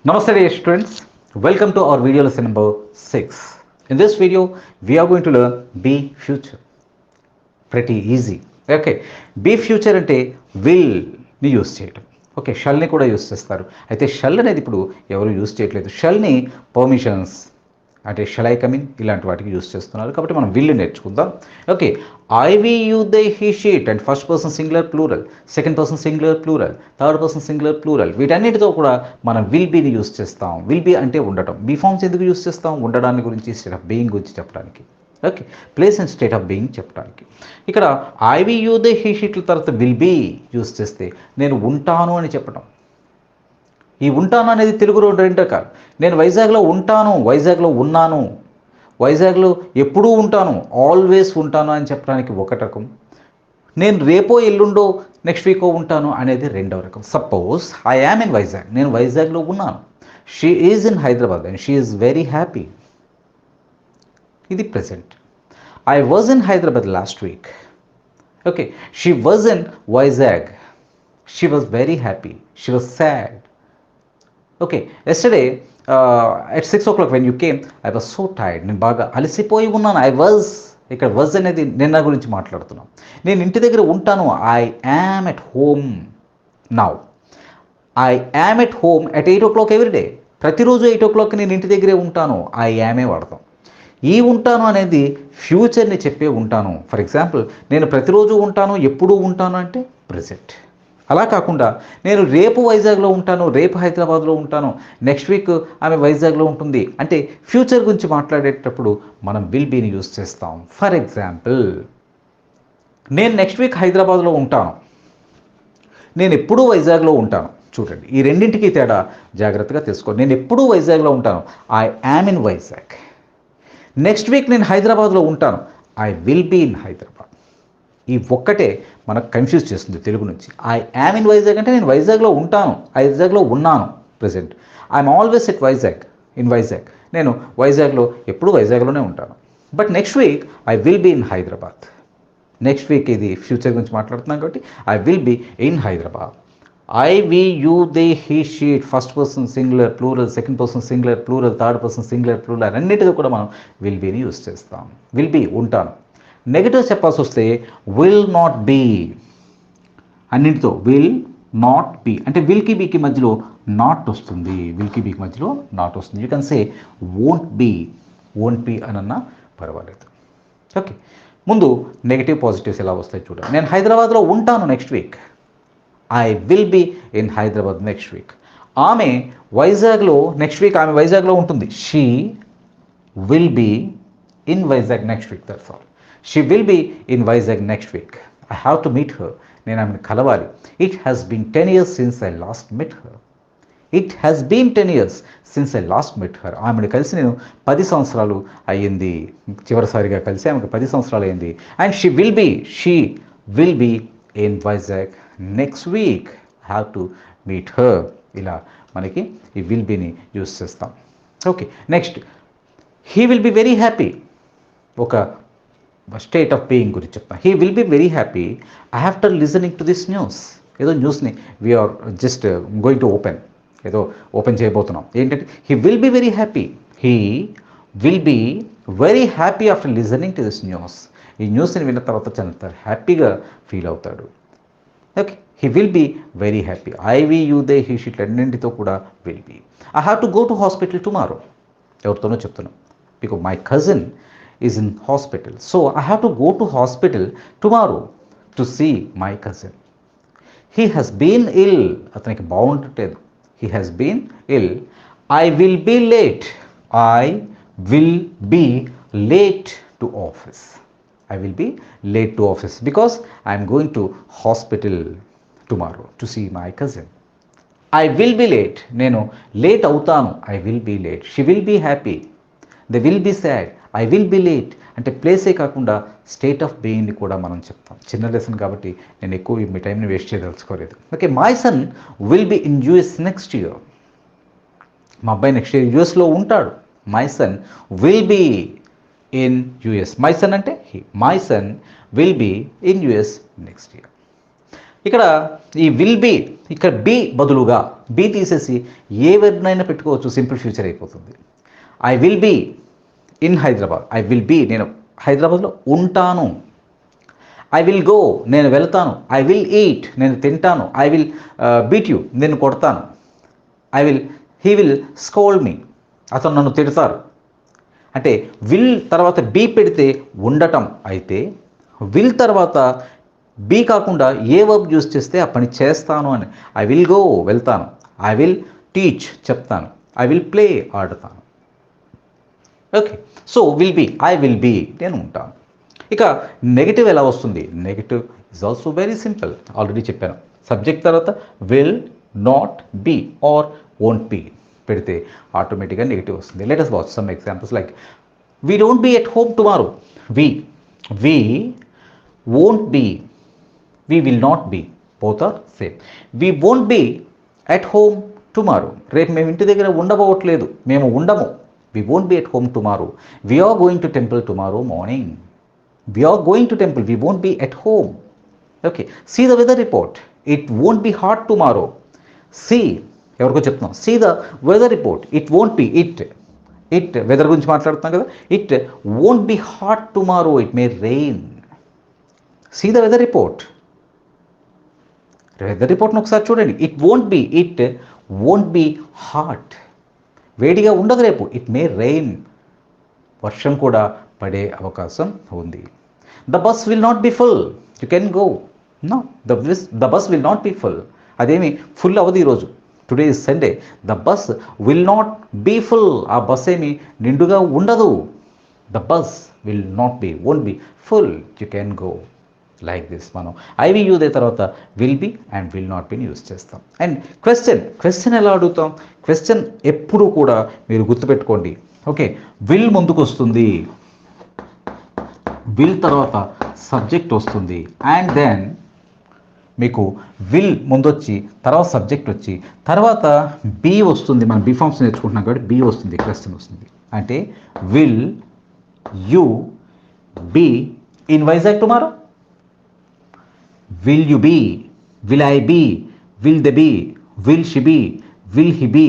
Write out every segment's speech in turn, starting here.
Namaste dear students, welcome to our video lesson number 6. In this video, we are going to learn be future. Pretty easy. Okay, be future అంటే విల్ని use చేయటం. Okay, షల్ని కూడా use చేస్తారు. అయితే shall అనేది ఇప్పుడు ఎవరు use చేయట్లేదు. షల్ని పర్మిషన్స్ అంటే షల్ ఐ కమిన్ ఇలాంటి వాటికి యూస్ చేస్తున్నారు. కాబట్టి మనం విల్ నేర్చుకుందాం. Okay, I we you they he she it and first person singular plural, second person singular plural, third person singular plural, వీటన్నిటితో కూడా మనం విల్ బీని యూస్ చేస్తాం. విల్ బీ అంటే ఉండటం. బీ ఫార్మ్స్ ఎందుకు యూస్ చేస్తాం? ఉండడాన్ని గురించి, స్టేట్ ఆఫ్ బీయింగ్ గురించి చెప్పడానికి. Okay, place and state of being చెప్పడానికి. ఇక్కడ I we you they he షీట్ల తర్వాత విల్ బీ యూస్ చేస్తే నేను ఉంటాను అని చెప్పడం. ఈ ఉంటాను అనేది తెలుగులో రెండు రకాలు. నేను వైజాగ్లో ఉంటాను, వైజాగ్లో ఉన్నాను, వైజాగ్లో ఎప్పుడూ ఉంటాను, ఆల్వేస్ ఉంటాను అని చెప్పడానికి ఒక రకం. నేను రేపో ఎల్లుండో నెక్స్ట్ వీకో ఉంటాను అనేది రెండవ రకం. Suppose I am in Vizag, నేను వైజాగ్లో ఉన్నాను. She is in Hyderabad and she is very happy. ఇది present. I was in Hyderabad last week. Okay, she was in Vizag, she was very happy, she was sad. Okay, yesterday at 6 o'clock when you came, I was so tired. నేను బాగా అలసిపోయి ఉన్నాను. I was, ఇక్కడ was అనేది నిన్న గురించి మాట్లాడుతున్నాం. నేను ఇంటి దగ్గర ఉంటాను. I yam at home now. I am at home at 8 o'clock every day. ప్రతిరోజు 8 o'clock నేను ఇంటి దగ్గరే ఉంటాను. ఐ యామే వాడతాం. ఈ ఉంటాను అనేది ఫ్యూచర్ని చెప్పే ఉంటాను. ఫర్ ఎగ్జాంపుల్, నేను ప్రతిరోజు ఉంటాను, ఎప్పుడూ ఉంటాను అంటే ప్రెజెంట్. అలా కాకుండా నేను రేపు వైజాగ్లో ఉంటాను, రేపు హైదరాబాద్లో ఉంటాను, నెక్స్ట్ వీక్ ఆమె వైజాగ్లో ఉంటుంది అంటే ఫ్యూచర్ గురించి మాట్లాడేటప్పుడు మనం విల్ బీని యూస్ చేస్తాం. ఫర్ ఎగ్జాంపుల్, నేను నెక్స్ట్ వీక్ హైదరాబాద్లో ఉంటాను, నేను ఎప్పుడూ వైజాగ్లో ఉంటాను. చూడండి, ఈ రెండింటికి తేడా జాగ్రత్తగా తెలుసుకోండి. నేను ఎప్పుడూ వైజాగ్లో ఉంటాను, I am in Vizag. Next week నేను హైదరాబాద్లో ఉంటాను, I will be in Hyderabad. ఈ ఒక్కటే మనకు కన్ఫ్యూజ్ చేస్తుంది తెలుగు నుంచి. ఐ యామ్ ఇన్ వైజాగ్ అంటే నేను వైజాగ్లో ఉంటాను, వైజాగ్లో ఉన్నాను present. I'm always at Vizag, in Vizag. నేను వైజాగ్లో ఎప్పుడు వైజాగ్లోనే ఉంటాను. But next week I will be in Hyderabad. Next week ఇది ఫ్యూచర్ గురించి మాట్లాడుతున్నాం కాబట్టి I will be in Hyderabad. I we you they he she it first person singular plural, second person singular plural, third person singular plural అన్నిటితో కూడా మనం will బీని use చేస్తాం. Will be ఉంటాను. నెగిటివ్ చెప్పాల్సి వస్తే will not be. అన్నింటితో will not be అంటే విల్కి బీకి మధ్యలో నాట్ వస్తుంది. విల్కి బీకి మధ్యలో నాట్ వస్తుంది. You can say won't be. Won't be అనన్నా పర్వాలేదు. ఓకే, ముందు నెగిటివ్ పాజిటివ్స్ ఎలా వస్తాయి చూడండి. నేను హైదరాబాద్లో ఉంటాను next week. I will be in Hyderabad next week. ఆమె వైజాగ్లో నెక్స్ట్ వీక్ ఆమె వైజాగ్లో ఉంటుంది. She will be in Vizag next week. That's all. She will be in Vizag next week. I have to meet her. నేను ఆమెను కలవాలి. It has been 10 years since I last met her. It has been 10 years since I last met her. ఆమెను కలిసి నేను 10 సంవత్సరాలు అయ్యింది. చివరిసారిగా కలిసి ఆమెకు 10 సంవత్సరాలు అయింది. And she will be in Vizag next week. I have to meet her. ఇలా మనకి ఈ విల్ బీని యూస్ చేస్తాం. Okay, next he will be very happy. ఒక స్టేట్ ఆఫ్ బీయింగ్ గురించి చెప్తాను. He will be very happy after listening to this news. ఏదో న్యూస్ని we are just going to open, ఏదో ఓపెన్ చేయబోతున్నాం. ఏంటంటే he will be very happy. He will be very happy after listening to this news. ఈ న్యూస్ని విన్న తర్వాత చాలా హ్యాపీగా ఫీల్ అవుతాడు. Okay, he will be very happy. I we you they he she అన్నింటితో కూడా will be. I have to go to hospital tomorrow. ఎవరితోనో చెప్తున్నాం. Because my cousin is in hospital. So I have to go to hospital tomorrow to see my cousin. He has been ill. అతనికి బాగుండట్లేదు. He has been ill. I will be late. I will be late to office. I will be late to office because I am going to hospital tomorrow to see my cousin. I will be late. నేను late అవుతాను. I will be late. She will be happy. They will be sad. I will be late అంటే ప్లేసే కాకుండా state of బీయింగ్ని కూడా మనం చెప్తాం. చిన్న lesson కాబట్టి నేను ఎక్కువ మీ టైంని వేస్ట్ చేయదలుచుకోలేదు. Okay, my son will be in US next year. మా అబ్బాయి నెక్స్ట్ ఇయర్ యూఎస్లో ఉంటాడు. My son will be in US. My son అంటే he. My son will be in US next year. ఇక్కడ ఈ విల్ బీ ఇక్కడ be బదులుగా be తీసేసి ఏ వెర్బ్నైనా పెట్టుకోవచ్చు, సింపుల్ ఫ్యూచర్ అయిపోతుంది. I will be in Hyderabad. I will be, నేను హైదరాబాద్లో ఉంటాను. ఐ విల్ గో, నేను వెళ్తాను. ఐ విల్ ఈట్, నేను తింటాను. ఐ విల్ బీట్ యూ, నేను కొడతాను. హీ విల్ స్కోల్డ్ మీ, అతను నన్ను తిడతారు. అంటే విల్ తర్వాత బీ పెడితే ఉండటం అయితే, విల్ తర్వాత బీ కాకుండా ఏ వర్బ్ యూజ్ చేస్తే ఆ పని చేస్తాను అని. ఐ విల్ గో, వెళ్తాను. ఐ విల్ టీచ్, చెప్తాను. ఐ విల్ ప్లే, ఆడతాను. Okay, so will be, I will be, నేను ఉంటాను. ఇక నెగిటివ్ ఎలా వస్తుంది? Negative is also very simple, already చెప్పాను. సబ్జెక్ట్ తర్వాత will not be or won't be పెడితే ఆటోమేటిక్గా నెగిటివ్ వస్తుంది. Let us watch some examples like we don't be at home tomorrow. We won't be, we will not be, both are same. We won't be at home tomorrow. రేపు మేము ఇంటి దగ్గర ఉండబోవట్లేదు, మేము ఉండము. We won't be at home tomorrow. We are going to temple tomorrow morning. We are going to temple. We won't be at home. Okay. See the weather report. It won't be hot tomorrow. See, ఎవరికో చెప్తున్నాం. See the weather report. It won't be, it weather గురించి మాట్లాడుతున్నాం కదా. It won't be hot tomorrow. It may rain. See the weather report. Weather రిపోర్ట్ను ఒకసారి చూడండి. It won't be hot, వేడిగా ఉండదు రేపు. ఇట్ మే రెయిన్, వర్షం కూడా పడే అవకాశం ఉంది. The bus will not be full, you can go. No, the bus will not be full, అదేమి ఫుల్ అవ్వదు ఈరోజు. Today is Sunday. The bus will not be full, ఆ బస్ ఏమి నిండుగా ఉండదు. The bus will not be, won't be full, you can go. Like this మనం I we you they తర్వాత will be and will not బిని యూజ్ చేస్తాం. అండ్ క్వశ్చన్ ఎలా అడుగుతాం? క్వశ్చన్ ఎప్పుడు కూడా మీరు గుర్తుపెట్టుకోండి. ఓకే, విల్ ముందుకు వస్తుంది, విల్ తర్వాత సబ్జెక్ట్ వస్తుంది, అండ్ దెన్ మీకు విల్ ముందొచ్చి తర్వాత సబ్జెక్ట్ వచ్చి తర్వాత బీ వస్తుంది. మనం బీ ఫార్మ్స్ నేర్చుకుంటున్నాం కాబట్టి బీ వస్తుంది, క్వశ్చన్ వస్తుంది. అంటే will you be in Vizag tomorrow? Will you be? Will I be? Will they be? Will she be? Will he be?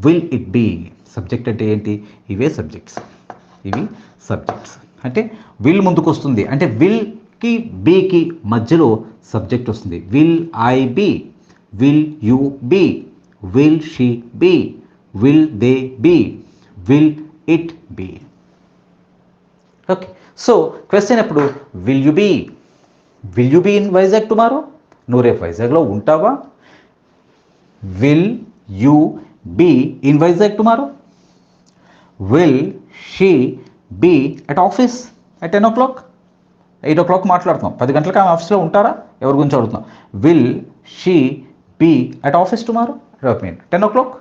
Will it be? Subject అంటే ఏంటి? ఇవే సబ్జెక్ట్స్, ఇవి సబ్జెక్ట్స్. అంటే విల్ ముందుకు వస్తుంది అంటే విల్కి బీకి మధ్యలో సబ్జెక్ట్ వస్తుంది. Will I be, will you be, will she be, will they be, will it be. Okay, so question ఎప్పుడు will you be, will you be in Vizag tomorrow? నువ్వు రేపు వైజాగ్లో ఉంటావా? Will you be in Vizag tomorrow? Will she be at office at 10 o'clock? 8 o'clock మాట్లాడుతున్నాం, 10 గంటలకు ఆమె ఆఫీస్లో ఉంటారా? ఎవరి గురించి అడుగుతున్నాం? Will she be at office tomorrow? 10 o'clock?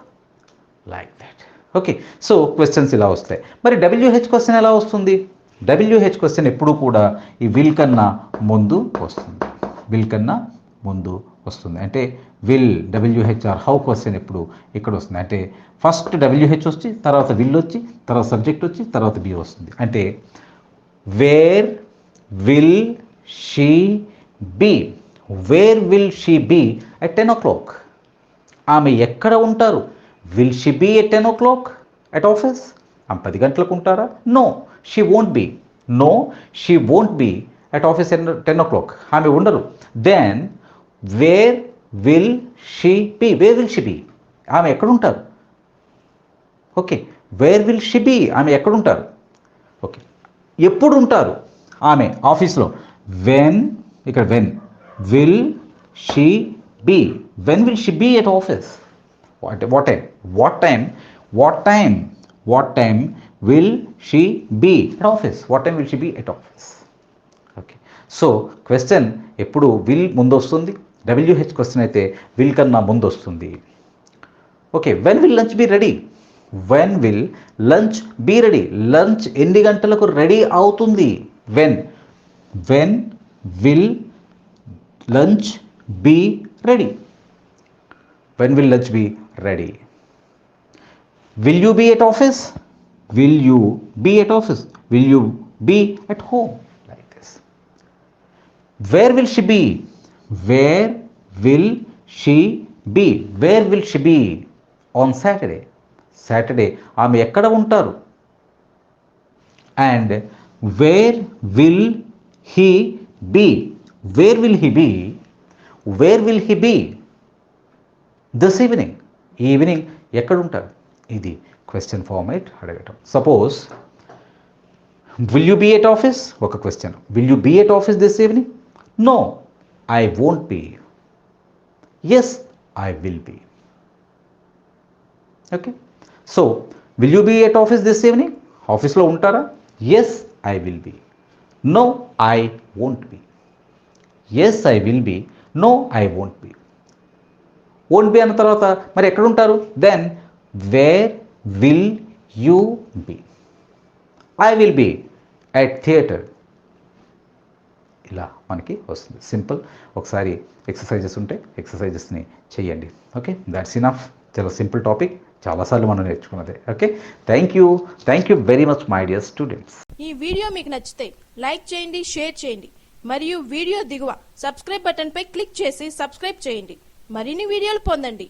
Like that. Okay, so questions ఇలా వస్తాయి. మరి WH క్వశ్చన్ ఎలా వస్తుంది? WH క్వశ్చన్ ఎప్పుడు కూడా ఈ విల్ కన్నా ముందు వస్తుంది, విల్ కన్నా ముందు వస్తుంది. అంటే విల్ WHR హౌ క్వశ్చన్ ఎప్పుడు ఇక్కడ వస్తుంది. అంటే ఫస్ట్ WH వచ్చి తర్వాత విల్ వచ్చి తర్వాత సబ్జెక్ట్ వచ్చి తర్వాత బి వస్తుంది. అంటే where will she be, where will she be at 10 o'clock? ఆమె ఎక్కడ ఉంటారు? Will she be at 10 o'clock at office? ఆమె 10 గంటలకు ఉంటారా? No, she won't be. No, she won't be at office at 10 o'clock. ఆమె ఉండరు. Then where will she be, where will she be, ఆమె ఎక్కడుంటారు? Okay, where will she be, ఆమె ఎక్కడుంటారు? Okay, ఎప్పుడు ఉంటారు ఆమె ఆఫీస్లో? వెన్, ఇక్కడ when will she be, when will she be at office? What time will she be at office? What time will she be at office? Okay. So question ఎప్పుడు will ముందు వస్తుంది. WH క్వశ్చన్ అయితే will కన్నా ముందు వస్తుంది. Okay, when will lunch be ready? When will lunch be ready? Lunch ఎన్ని గంటలకు ready అవుతుంది? When will lunch be ready? When will lunch be ready? Will you be at office? Will you be at office? Will you be at home? Like this. Where will she be? Where will she be where will she be on Saturday. Saturday ఆమె ఎక్కడ ఉంటారు. And where will he be, where will he be, where will he be this evening, ఈ evening ఎక్కడ ఉంటారు. ఇది question format అడగటం. Suppose will you be at office, ఒక question. Will you be at office this evening? No I won't be. Yes I will be. Okay, so will you be at office this evening, ఆఫీస్లో ఉంటారా? Yes I will be. No I won't be. Yes I will be, no I won't be. Won't be అన్న తర్వాత మరి ఎక్కడ ఉంటారు? Then where will you be? I will be at theatre. ఇలా మనకి వస్తుంది సింపుల్. ఒకసారి ఎక్సర్సైజెస్ ఉంటే ఎక్సర్సైజెస్ని చేయండి. Okay, that's enough. చాలా సింపుల్ టాపిక్, చాలాసార్లు మనం నేర్చుకున్నదే. ఓకే, thank you very much my dear students. ఈ వీడియో మీకు నచ్చితే లైక్ చేయండి, షేర్ చేయండి మరియు వీడియో దిగువ సబ్స్క్రైబ్ బటన్ పై క్లిక్ చేసి సబ్స్క్రైబ్ చేయండి. మరిన్ని వీడియోలు పొందండి.